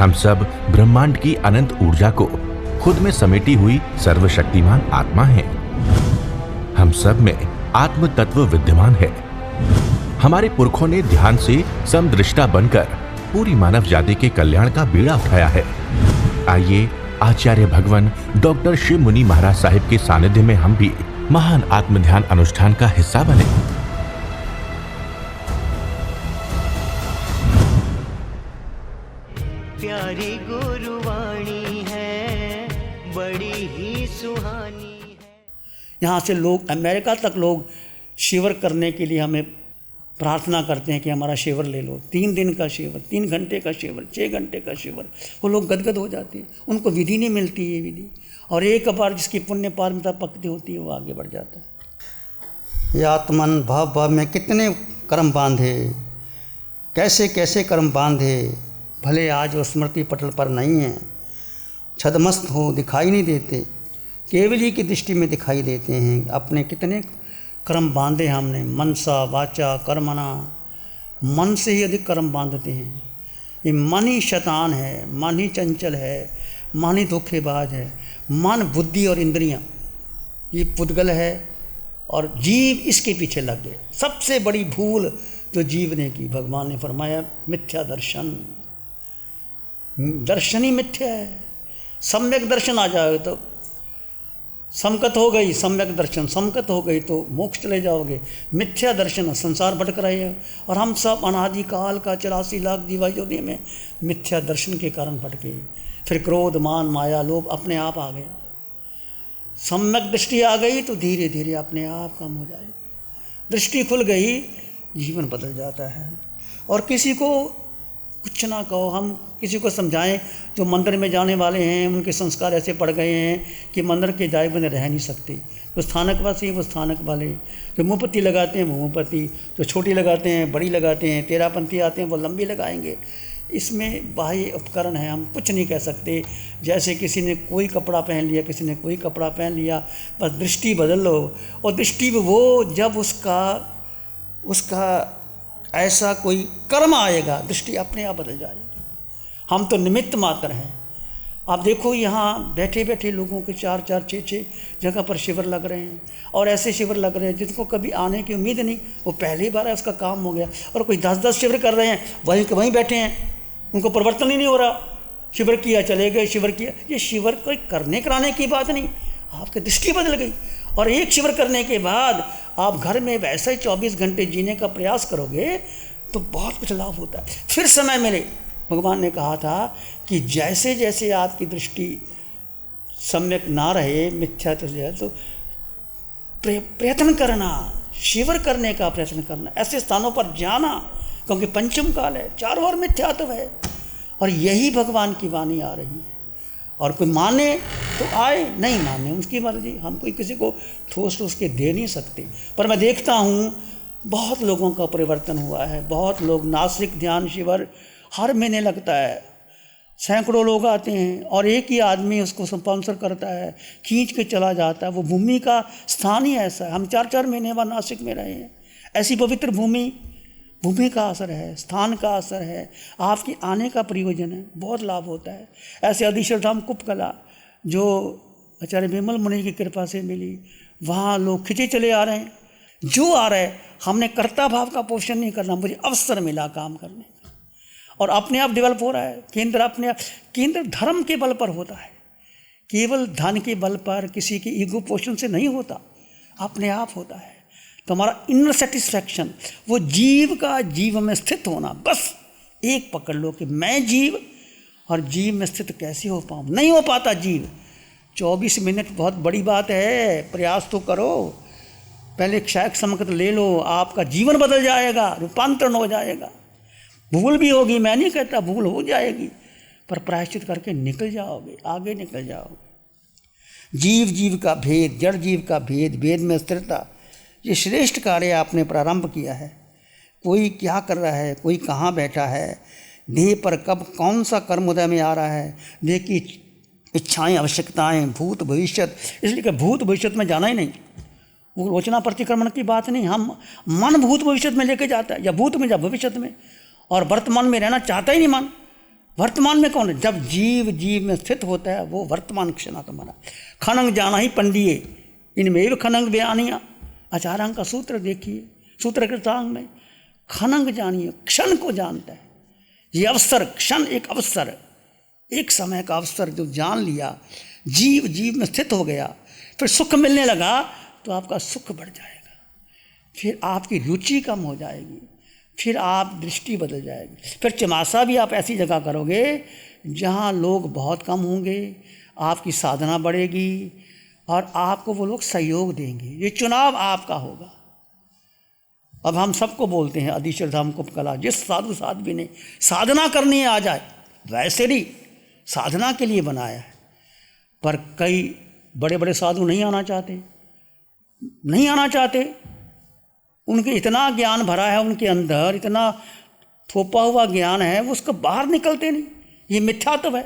हम सब ब्रह्मांड की अनंत ऊर्जा को खुद में समेटी हुई सर्वशक्तिमान आत्मा हैं। हम सब में आत्म तत्व विद्यमान है। हमारे पुरखों ने ध्यान से समदृष्टा बनकर पूरी मानव जाति के कल्याण का बीड़ा उठाया है। आइए आचार्य भगवान डॉक्टर शिव मुनि महाराज साहिब के सानिध्य में हम भी महान आत्म ध्यान अनुष्ठान का हिस्सा बने। प्यारी गुरुवाणी है, बड़ी ही सुहानी है। यहाँ से लोग अमेरिका तक लोग शिविर करने के लिए हमें प्रार्थना करते हैं कि हमारा शिविर ले लो। 3 दिन का शिविर, 3 घंटे का शिविर, 6 घंटे का शिविर। वो लोग गदगद हो जाते हैं, उनको विधि नहीं मिलती ये विधि। और एक बार जिसकी पुण्य पारमिता पक्ति होती है वो आगे बढ़ जाता है। ये आत्मन भाव भाव में कितने कर्म बांधे, कैसे कैसे कर्म बांधे, भले आज वो स्मृति पटल पर नहीं है, छदमस्त हो, दिखाई नहीं देते, केवली की दृष्टि में दिखाई देते हैं। अपने कितने कर्म बांधे हमने, मनसा वाचा कर्मणा, मन से ही अधिक कर्म बांधते हैं। ये मन ही शैतान है, मन ही चंचल है, मन ही धोखेबाज है। मन, बुद्धि और इंद्रियां ये पुद्गल है और जीव इसके पीछे लग गए। सबसे बड़ी भूल जो जीव ने की, भगवान ने फरमाया मिथ्या दर्शन। दर्शन ही मिथ्या है। सम्यक दर्शन आ जाए तो समकत हो गई, सम्यक दर्शन समकत हो गई तो मोक्ष चले जाओगे। मिथ्या दर्शन संसार भटक रहे हैं और हम सब अनादि काल का 84 लाख जीवायोनि में मिथ्या दर्शन के कारण भटके। फिर क्रोध, मान, माया, लोभ अपने आप आ गया। सम्यक दृष्टि आ गई तो धीरे धीरे अपने आप कम हो जाएगी। दृष्टि खुल गई, जीवन बदल जाता है। और किसी को कुछ ना कहो, हम किसी को समझाएं जो मंदिर में जाने वाले हैं, उनके संस्कार ऐसे पड़ गए हैं कि मंदिर के जाए बने रह नहीं सकते। जो स्थानकवासी हैं वो स्थानक वाले, जो मुँहपत्ती लगाते हैं वो मुँहपत्ती, जो छोटी लगाते हैं बड़ी लगाते हैं, तेरापंथी आते हैं वो लंबी लगाएंगे। इसमें बाह्य उपकरण है, हम कुछ नहीं कह सकते। जैसे किसी ने कोई कपड़ा पहन लिया, किसी ने कोई कपड़ा पहन लिया, बस दृष्टि बदल लो। और दृष्टि वो जब उसका ऐसा कोई कर्म आएगा, दृष्टि अपने आप बदल जाएगी। हम तो निमित्त मात्र हैं। आप देखो यहाँ बैठे बैठे लोगों के 4-4, 6-6 जगह पर शिविर लग रहे हैं। और ऐसे शिविर लग रहे हैं जिनको कभी आने की उम्मीद नहीं, वो पहली बार है उसका काम हो गया। और कोई 10-10 शिविर कर रहे हैं, वहीं बैठे हैं, उनको परिवर्तन ही नहीं हो रहा। शिविर किया चले गए, शिविर किया। ये शिविर कोई करने कराने की बात नहीं, आपकी दृष्टि बदल गई। और एक शिविर करने के बाद आप घर में वैसे ही 24 घंटे जीने का प्रयास करोगे तो बहुत कुछ लाभ होता है। फिर समय मिले, भगवान ने कहा था कि जैसे जैसे आपकी दृष्टि सम्यक ना रहे, मिथ्या तो प्रयत्न करना, शिविर करने का प्रयत्न करना, ऐसे स्थानों पर जाना, क्योंकि पंचम काल है, चारों ओर मिथ्यात्व है। और यही भगवान की वाणी आ रही है। और कोई माने तो आए, नहीं माने उनकी मर्जी। हम कोई किसी को ठोस के दे नहीं सकते। पर मैं देखता हूँ बहुत लोगों का परिवर्तन हुआ है। बहुत लोग, नासिक ध्यान शिविर हर महीने लगता है, सैकड़ों लोग आते हैं और एक ही आदमी उसको स्पॉन्सर करता है, खींच के चला जाता है। वो भूमि का स्थान ही ऐसा है। हम 4-4 महीने बाद नासिक में रहे हैं। ऐसी पवित्र भूमि का असर है, स्थान का असर है, आपकी आने का प्रयोजन है, बहुत लाभ होता है। ऐसे अधीश्वर धाम कुपकला जो आचार्य विमल मुनि की कृपा से मिली, वहाँ लोग खिंचे चले आ रहे हैं। जो आ रहे, हमने कर्ता भाव का पोषण नहीं करना, मुझे अवसर मिला काम करने का और अपने आप डेवलप हो रहा है। केंद्र धर्म के बल पर होता है, केवल धन के बल पर, किसी के ईगो पोषण से नहीं होता, अपने आप होता है। तो हमारा इनर सेटिस्फैक्शन, वो जीव का जीव में स्थित होना, बस एक पकड़ लो कि मैं जीव और जीव में स्थित कैसे हो पाऊँ। नहीं हो पाता जीव। 24 मिनट बहुत बड़ी बात है, प्रयास तो करो। पहले क्षयक समकत ले लो, आपका जीवन बदल जाएगा, रूपांतरण हो जाएगा। भूल भी होगी, मैं नहीं कहता भूल हो जाएगी, पर प्रायश्चित करके निकल जाओगे, आगे निकल जाओगे। जीव का भेद, जड़ जीव का भेद, भेद में स्थिरता, ये श्रेष्ठ कार्य आपने प्रारंभ किया है। कोई क्या कर रहा है, कोई कहाँ बैठा है, देह पर कब कौन सा कर्म उदय में आ रहा है, देह की इच्छाएं, आवश्यकताएं, भूत भविष्यत। इसलिए कि भूत भविष्यत में जाना ही नहीं, वो रोचना प्रतिक्रमण की बात नहीं। हम मन भूत भविष्यत में लेके जाता है, या भूत में या भविष्यत में, और वर्तमान में रहना चाहता ही नहीं मन। वर्तमान में कौन है? जब जीव जीव में स्थित होता है वो वर्तमान क्षण तुम्हारा। खनंग जाना ही पंडिये इनमें खनंग बयानिया। आचार्यांग का सूत्र देखिए, सूत्र के सांग में खनंग जानिए, क्षण को जानता है। ये अवसर, क्षण एक अवसर, एक समय का अवसर जो जान लिया, जीव जीव में स्थित हो गया, फिर सुख मिलने लगा तो आपका सुख बढ़ जाएगा, फिर आपकी रुचि कम हो जाएगी, फिर आप दृष्टि बदल जाएगी। फिर चमासा भी आप ऐसी जगह करोगे जहाँ लोग बहुत कम होंगे, आपकी साधना बढ़ेगी और आपको वो लोग सहयोग देंगे। ये चुनाव आपका होगा। अब हम सबको बोलते हैं अधीश्वर धाम कुप कला, जिस साधु साध्वी ने साधना करनी आ जाए, वैसे ही साधना के लिए बनाया है। पर कई बड़े बड़े साधु नहीं आना चाहते, उनके इतना ज्ञान भरा है उनके अंदर, इतना थोपा हुआ ज्ञान है, वो उसको बाहर निकलते नहीं। ये मिथ्यात्व है,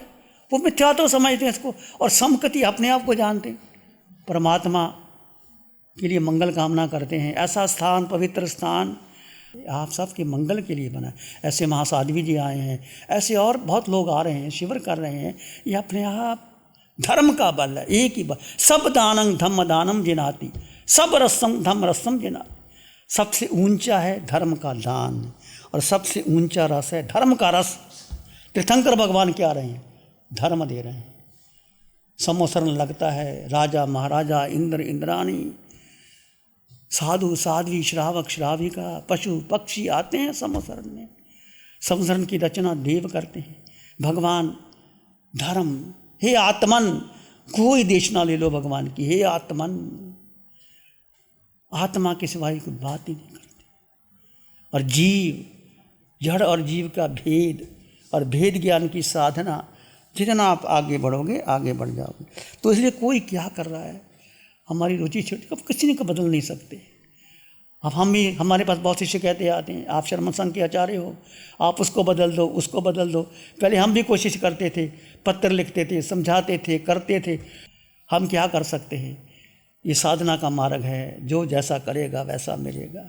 वो मिथ्यात्व समझते हैं इसको, और समकति अपने आप को जानते हैं। परमात्मा के लिए मंगल कामना करते हैं। ऐसा स्थान, पवित्र स्थान आप सबके मंगल के लिए बना। ऐसे महासाध्वी जी आए हैं, ऐसे और बहुत लोग आ रहे हैं, शिविर कर रहे हैं। ये अपने आप धर्म का बल है, एक ही बल। सब दानंग धम्म दानम जिनाति, सब रसम धम्म रसम जिनाति। सबसे ऊंचा है धर्म का दान और सबसे ऊंचा रस है धर्म का रस। तीर्थंकर भगवान क्या रहे हैं? धर्म दे रहे हैं। समोसरण लगता है, राजा महाराजा, इंद्र इंद्राणी, साधु साध्वी, श्रावक श्राविका, पशु पक्षी आते हैं समोसरण में। समोसरण की रचना देव करते हैं। भगवान धर्म, हे आत्मन, कोई देशना ले लो भगवान की, हे आत्मन, आत्मा के सिवाय कोई बात ही नहीं करते। और जीव, जड़ और जीव का भेद और भेद ज्ञान की साधना, जितना आप आगे बढ़ोगे आगे बढ़ जाओगे। तो इसलिए कोई क्या कर रहा है, हमारी रुचि छोटी, अब किसी को बदल नहीं सकते। अब हम भी, हमारे पास बहुत सी शिकायतें आती हैं, आप शर्म संघ के आचार्य हो, आप उसको बदल दो, उसको बदल दो। पहले हम भी कोशिश करते थे, पत्र लिखते थे, समझाते थे, करते थे। हम क्या कर सकते हैं? ये साधना का मार्ग है, जो जैसा करेगा वैसा मिलेगा।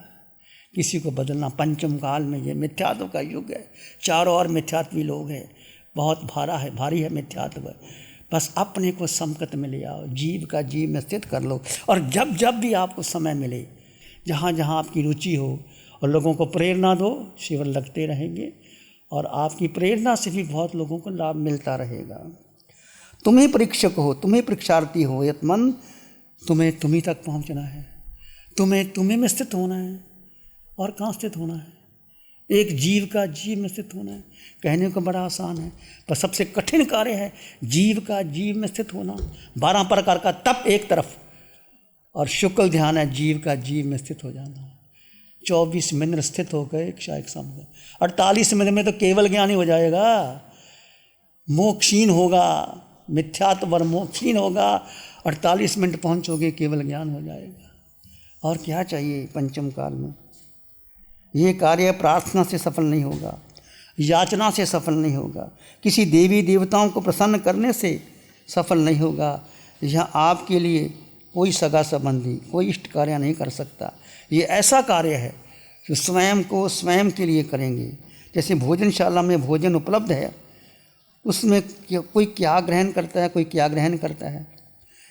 किसी को बदलना, पंचम काल में ये मिथ्यात्व का युग है, चारों ओर मिथ्यात्वी लोग हैं, बहुत भारी है मिथ्यात्व। बस अपने को समकत में ले आओ, जीव का जीव में स्थित कर लो। और जब जब भी आपको समय मिले, जहाँ जहाँ आपकी रुचि हो, और लोगों को प्रेरणा दो, शिविर लगते रहेंगे और आपकी प्रेरणा से भी बहुत लोगों को लाभ मिलता रहेगा। तुम ही परीक्षक हो, तुम ही परीक्षार्थी हो, यत्मन, तुम्हें तुम ही तक पहुँचना है, तुम्हें में स्थित होना है। और कहाँ स्थित होना है? एक जीव का जीव में स्थित होना है। कहने को बड़ा आसान है, पर सबसे कठिन कार्य है जीव का जीव में स्थित होना। 12 प्रकार का तप एक तरफ, और शुक्ल ध्यान है जीव का जीव में स्थित हो जाना। 24 मिनट स्थित हो गए एक समय, 48 मिनट में तो केवल ज्ञान ही हो जाएगा, मोक्षीन होगा, मिथ्यात्व वर मोक्षीन होगा। 48 मिनट पहुँचोगे, केवल ज्ञान हो जाएगा। और क्या चाहिए पंचम काल में? ये कार्य प्रार्थना से सफल नहीं होगा, याचना से सफल नहीं होगा, किसी देवी देवताओं को प्रसन्न करने से सफल नहीं होगा। यहाँ आपके लिए कोई सगा संबंधी, कोई इष्ट कार्य नहीं कर सकता। ये ऐसा कार्य है जो स्वयं को स्वयं के लिए करेंगे। जैसे भोजनशाला में भोजन उपलब्ध है, उसमें कोई क्या ग्रहण करता है, कोई क्या ग्रहण करता है,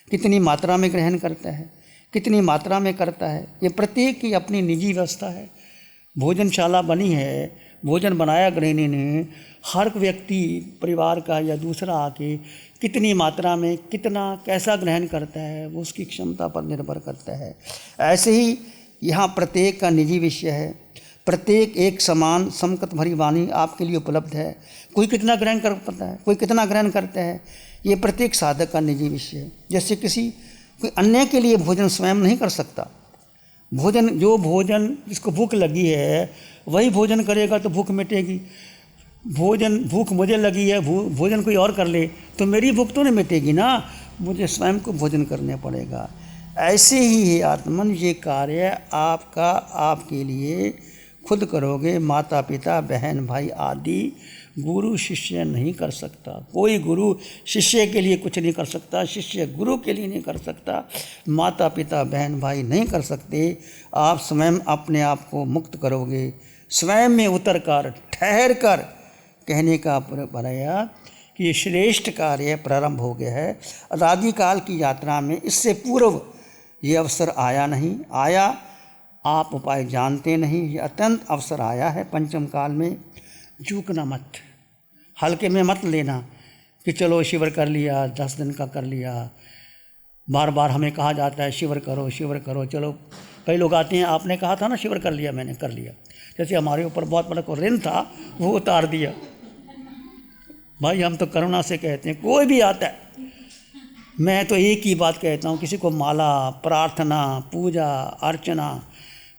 कितनी मात्रा में ग्रहण करता है, कितनी मात्रा में करता है, ये प्रत्येक की अपनी निजी व्यवस्था है। भोजनशाला बनी है, भोजन बनाया गृहिणी ने, हर व्यक्ति परिवार का या दूसरा आके कितनी मात्रा में कितना कैसा ग्रहण करता है, वो उसकी क्षमता पर निर्भर करता है। ऐसे ही यहाँ प्रत्येक का निजी विषय है। प्रत्येक एक समान समकत भरी वाणी आपके लिए उपलब्ध है। कोई कितना ग्रहण कर पाता है, कोई कितना ग्रहण करता है, ये प्रत्येक साधक का निजी विषय है। जैसे कोई अन्य के लिए भोजन स्वयं नहीं कर सकता। भोजन जिसको भूख लगी है वही भोजन करेगा तो भूख मिटेगी। भूख मुझे लगी है, भोजन कोई और कर ले तो मेरी भूख तो नहीं मिटेगी ना, मुझे स्वयं को भोजन करना पड़ेगा। ऐसे ही है आत्मन, ये कार्य आपका आपके लिए खुद करोगे। माता पिता बहन भाई आदि गुरु शिष्य नहीं कर सकता। कोई गुरु शिष्य के लिए कुछ नहीं कर सकता, शिष्य गुरु के लिए नहीं कर सकता, माता पिता बहन भाई नहीं कर सकते। आप स्वयं अपने आप को मुक्त करोगे, स्वयं में उतर कर ठहर कर कहने का बताया कि ये श्रेष्ठ कार्य प्रारंभ हो गया है। आदिकाल की यात्रा में इससे पूर्व ये अवसर आया नहीं, आया आप उपाय जानते नहीं, ये अत्यंत अवसर आया है पंचम काल में। झुकना मत, हल्के में मत लेना कि चलो शिविर कर लिया, 10 दिन का कर लिया। बार बार हमें कहा जाता है शिविर करो शिविर करो, चलो कई लोग आते हैं, आपने कहा था ना शिविर कर लिया, मैंने कर लिया। जैसे हमारे ऊपर बहुत बड़ा कोई ऋण था वो उतार दिया। भाई हम तो करुणा से कहते हैं, कोई भी आता है मैं तो एक ही बात कहता हूँ, किसी को माला, प्रार्थना, पूजा अर्चना,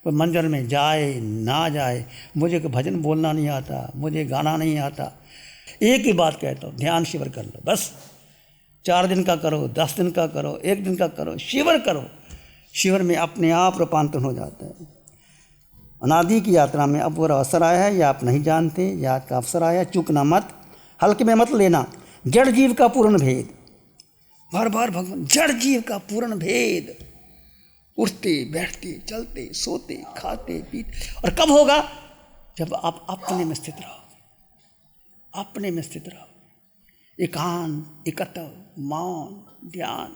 कोई मंदिर में जाए ना जाए, मुझे कोई भजन बोलना नहीं आता, मुझे गाना नहीं आता, एक ही बात कहता हूँ, ध्यान शिविर कर लो बस। 4 दिन का करो, 10 दिन का करो, 1 दिन का करो, शिविर करो। शिविर में अपने आप रूपांतरण हो जाता है। अनादि की यात्रा में अब वो अवसर आया है, या आप नहीं जानते, या का अवसर आया है। चूकना मत, हल्के में मत लेना। जड़ जीव का पूर्ण भेद, बार बार भगवान, जड़ जीव का पूर्ण भेद, उठते बैठते चलते सोते खाते पीते। और कब होगा? जब आप अपने में स्थित रहोगे, अपने में स्थित रहोगे। एकांत, एकत्व, मौन, ध्यान।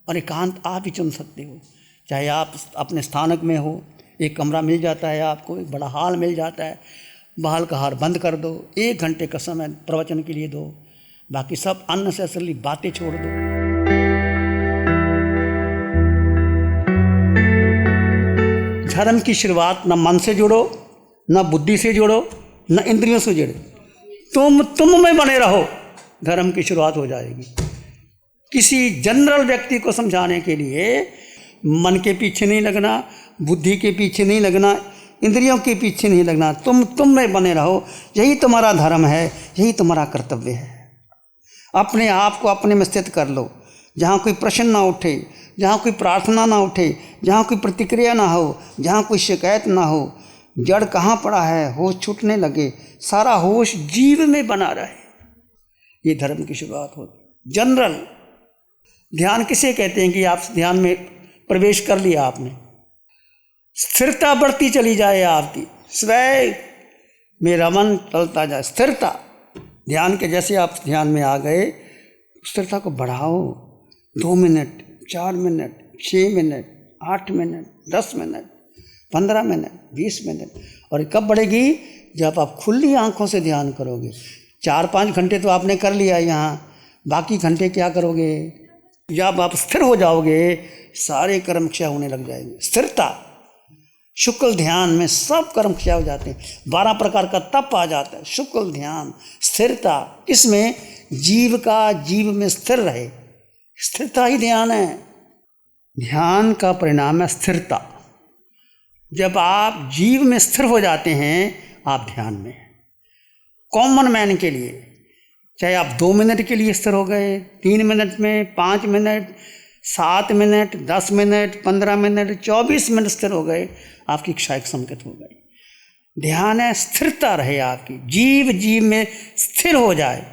और एकांत आप ही चुन सकते हो, चाहे आप अपने स्थानक में हो, एक कमरा मिल जाता है आपको, एक बड़ा हॉल मिल जाता है, बाहर का हार बंद कर दो, 1 घंटे का समय प्रवचन के लिए दो, बाकी सब अननेसेसरी बातें छोड़ दो। धर्म की शुरुआत न मन से जुड़ो, न बुद्धि से जुड़ो, न इंद्रियों से जुड़ो, तुम में बने रहो, धर्म की शुरुआत हो जाएगी। किसी जनरल व्यक्ति को समझाने के लिए मन के पीछे नहीं लगना, बुद्धि के पीछे नहीं लगना, इंद्रियों के पीछे नहीं लगना, तुम में बने रहो। यही तुम्हारा धर्म है, यही तुम्हारा कर्तव्य है। अपने आप को अपने में स्थित कर लो, जहाँ कोई प्रश्न ना उठे, जहाँ कोई प्रार्थना ना उठे, जहाँ कोई प्रतिक्रिया ना हो, जहाँ कोई शिकायत ना हो। जड़ कहाँ पड़ा है, होश छूटने लगे, सारा होश जीव में बना रहे, ये धर्म की शुरुआत होती। जनरल ध्यान किसे कहते हैं कि आप ध्यान में प्रवेश कर लिया आपने, स्थिरता बढ़ती चली जाए आपकी, स्वयं में रमन चलता जाए, स्थिरता। ध्यान के जैसे आप ध्यान में आ गए, स्थिरता को बढ़ाओ। 2 minute, 4 minute, 6 minute, 8 minute, 10 minute, 15 minute, 20 minute. और कब बढ़ेगी? जब आप खुली आंखों से ध्यान करोगे। 4-5 घंटे तो आपने कर लिया यहाँ, बाकी घंटे क्या करोगे? जब आप स्थिर हो जाओगे, सारे कर्म क्षय होने लग जाएंगे। स्थिरता, शुक्ल ध्यान में सब कर्म क्षय हो जाते हैं। 12 प्रकार का तप आ जाता है। शुक्ल ध्यान, स्थिरता, इसमें जीव का जीव में स्थिर रहे, स्थिरता ही ध्यान है। ध्यान का परिणाम है स्थिरता। जब आप जीव में स्थिर हो जाते हैं, आप ध्यान में। कॉमन मैन के लिए, चाहे आप 2 मिनट के लिए स्थिर हो गए, 3 मिनट में, 5 minute, 7 minute, 10 minute, 15 minute, 24 minute स्थिर हो गए, आपकी इच्छा एक संकेत हो गई। ध्यान है स्थिरता रहे आपकी, जीव जीव में स्थिर हो जाए,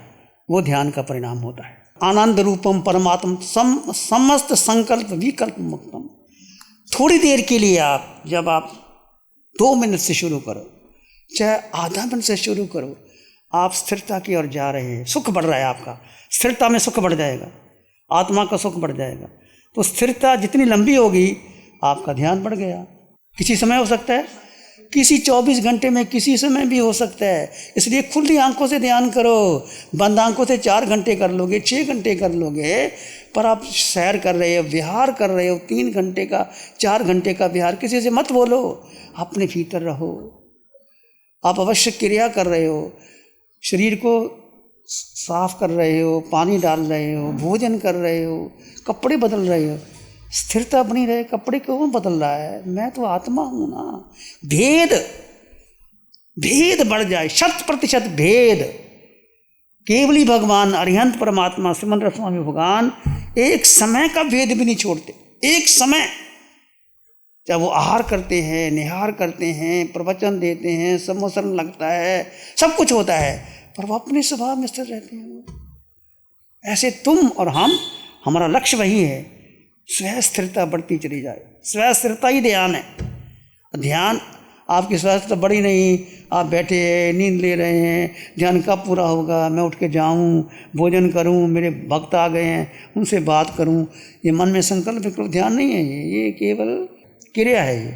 वो ध्यान का परिणाम होता है। आनंद रूपम परमात्म समस्त संकल्प विकल्प मुक्तम। थोड़ी देर के लिए आप, जब आप 2 मिनट से शुरू करो, चाहे आधा मिनट से शुरू करो, आप स्थिरता की ओर जा रहे हैं, सुख बढ़ रहा है आपका, स्थिरता में सुख बढ़ जाएगा, आत्मा का सुख बढ़ जाएगा। तो स्थिरता जितनी लंबी होगी, आपका ध्यान बढ़ गया। किसी समय हो सकता है, किसी 24 घंटे में, किसी समय भी हो सकता है। इसलिए खुली आंखों से ध्यान करो। बंद आंखों से 4 घंटे कर लोगे, 6 घंटे कर लोगे, पर आप सैर कर रहे हो, विहार कर रहे हो, 3 घंटे का, 4 घंटे का विहार। किसी से मत बोलो, अपने भीतर रहो। आप अवश्य क्रिया कर रहे हो, शरीर को साफ कर रहे हो, पानी डाल रहे हो, भोजन कर रहे हो, कपड़े बदल रहे हो, स्थिरता बनी रहे। कपड़े क्यों बदल रहा है? मैं तो आत्मा हूं ना। भेद बढ़ जाए, 100% भेद। केवली भगवान अरिहंत परमात्मा सिमंदर स्वामी भगवान एक समय का भेद भी नहीं छोड़ते। एक समय, चाहे वो आहार करते हैं, निहार करते हैं, प्रवचन देते हैं, सम्मोचन लगता है, सब कुछ होता है, पर वो अपने स्वभाव में स्थिर रहते हैं। ऐसे तुम और हम, हमारा लक्ष्य वही है, स्व स्थिरता बढ़ती चली जाए। स्व स्थिरता ही ध्यान है। ध्यान आपकी स्वास्थ्य तो बड़ी नहीं, आप बैठे हैं, नींद ले रहे हैं, ध्यान कब पूरा होगा, मैं उठ के जाऊं, भोजन करूं, मेरे भक्त आ गए हैं, उनसे बात करूं। ये मन में संकल्प विकल्प ध्यान नहीं है, ये केवल क्रिया है। ये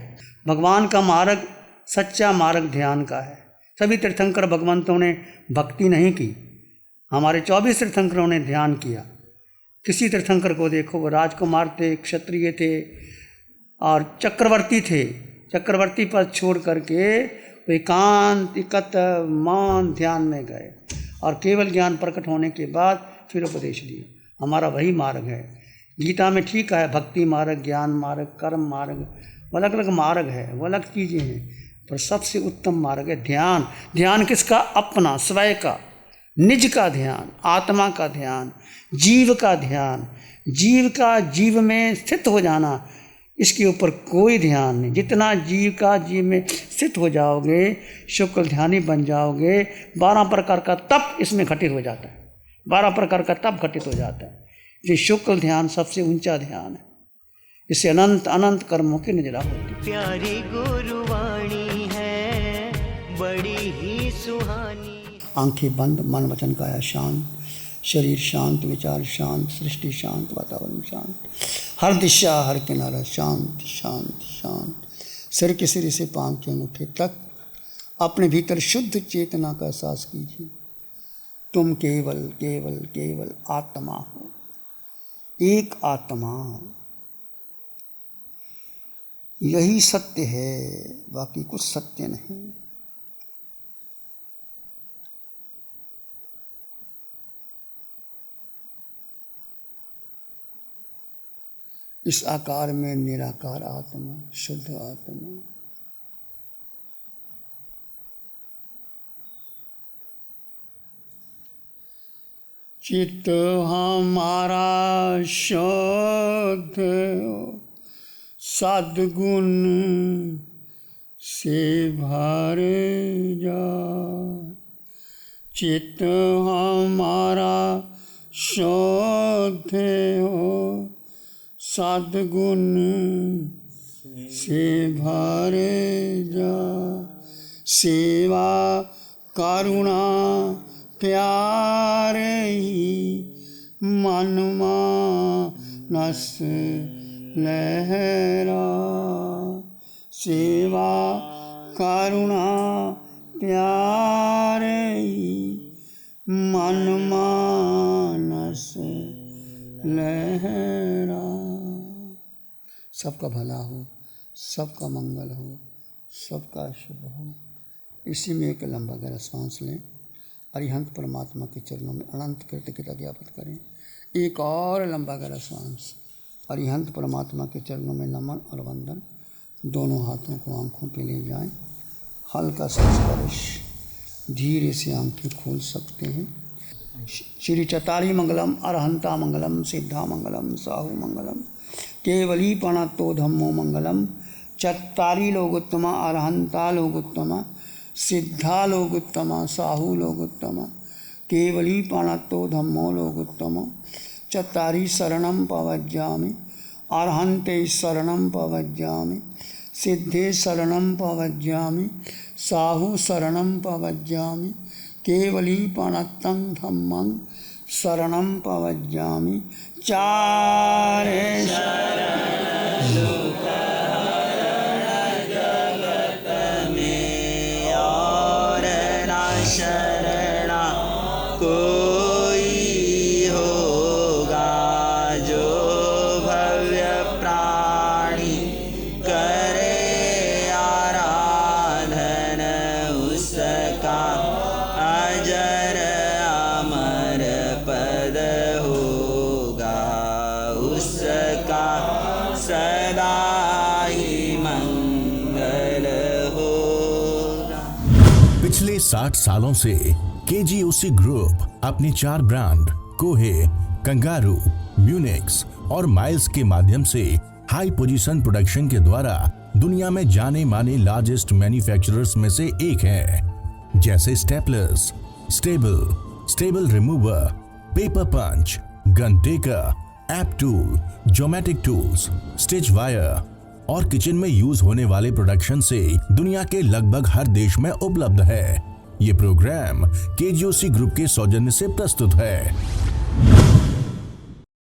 भगवान का मार्ग, सच्चा मार्ग ध्यान का है। सभी तीर्थंकर भगवंतों ने भक्ति नहीं की, हमारे 24 तीर्थंकरों ने ध्यान किया। किसी तीर्थंकर को देखो, वो राजकुमार थे, क्षत्रिय थे और चक्रवर्ती थे। चक्रवर्ती पद छोड़ करके वे एकांत, एकत्र, मौन, ध्यान में गए और केवल ज्ञान प्रकट होने के बाद फिर उपदेश दिए। हमारा वही मार्ग है। गीता में ठीक है, भक्ति मार्ग, ज्ञान मार्ग, कर्म मार्ग, वो अलग अलग मार्ग है, वो अलग चीज़ें हैं, पर सबसे उत्तम मार्ग है ध्यान। ध्यान किसका? अपना, स्वयं का, निज का ध्यान, आत्मा का ध्यान, जीव का ध्यान। जीव का जीव में स्थित हो जाना, इसके ऊपर कोई ध्यान नहीं। जितना जीव का जीव में स्थित हो जाओगे, शुक्ल ध्यानी बन जाओगे, 12 प्रकार का तप इसमें घटित हो जाता है। 12 प्रकार का तप घटित हो जाता है। ये शुक्ल ध्यान सबसे ऊंचा ध्यान है। इससे अनंत अनंत कर्मों की निजरा होती है। प्यारी गुरुवाणी है, बड़ी ही सुहानी। आंखें बंद, मन वचन काया शांत, शरीर शांत, विचार शांत, सृष्टि शांत, वातावरण शांत, हर दिशा हर किनारा शांत शांत शांत। सिर के सिरे से पांव के अंगूठे तक अपने भीतर शुद्ध चेतना का एहसास कीजिए। तुम केवल केवल केवल आत्मा हो, एक आत्मा। यही सत्य है, बाकी कुछ सत्य नहीं। इस आकार में निराकार आत्मा, शुद्ध आत्मा। चित्त हमारा शुद्ध सद्गुण से भर जाए। चित्त हमारा शुद्ध हो, सद्गुण से भर जा। सेवा करुणा प्यार ही मन मानस लहरा। सेवा करुणा प्यार ही मन मानस लहरा। सबका भला हो, सबका मंगल हो, सबका शुभ हो। इसी में एक लंबा गहरा सांस लें। अरिहंत परमात्मा के चरणों में अनंत कृतज्ञता ज्ञापित करें। एक और लंबा गहरा सांस। अरिहंत परमात्मा के चरणों में नमन और वंदन। दोनों हाथों को आंखों पे ले जाएं। हल्का सा स्पर्श, धीरे से आंखें खोल सकते हैं। श्री चतारी मंगलम, अरहंता मंगलम, सिद्धा मंगलम, साहू मंगलम, केवली प्रणतो धम्मो मंगलम। चत्तारी लोगोत्तमा, अरहंता लोगोत्तमा, सिद्धा लोगोत्तमा, साहू लोगोत्तमा, केवली प्रणतो धम्मो लोगोत्तमा। चत्तारी शरणं पवज्जामि, अरहंते शरणं पवज्जामि, सिद्धे शरणं पवज्जामि, साहू शरणं पवज्जामि, केवली प्रणतं धम्मं शरणं पवज्जामि। चारे शरणा कोई होगा, जो भव्य प्राणी करे आराधन, उसका अजर अमर पद होगा, उसका सदा ही मंगल होगा। पिछले 60 सालों से केजीओसी ग्रुप अपने 4 ब्रांड कोहे, कंगारू, म्यूनिक्स और माइल्स के माध्यम से हाई पोजीशन प्रोडक्शन के द्वारा दुनिया में जाने माने लार्जेस्ट मैन्युफैक्चरर्स में से एक है। जैसे staplers, staple remover, paper punch, gun tacker, app tool, geometric tools, stitch wire, और किचन में यूज होने वाले प्रोडक्शन से दुनिया के लगभग हर देश में उपलब्ध है। ये प्रोग्राम KGOC ग्रुप के सौजन्य से प्रस्तुत है।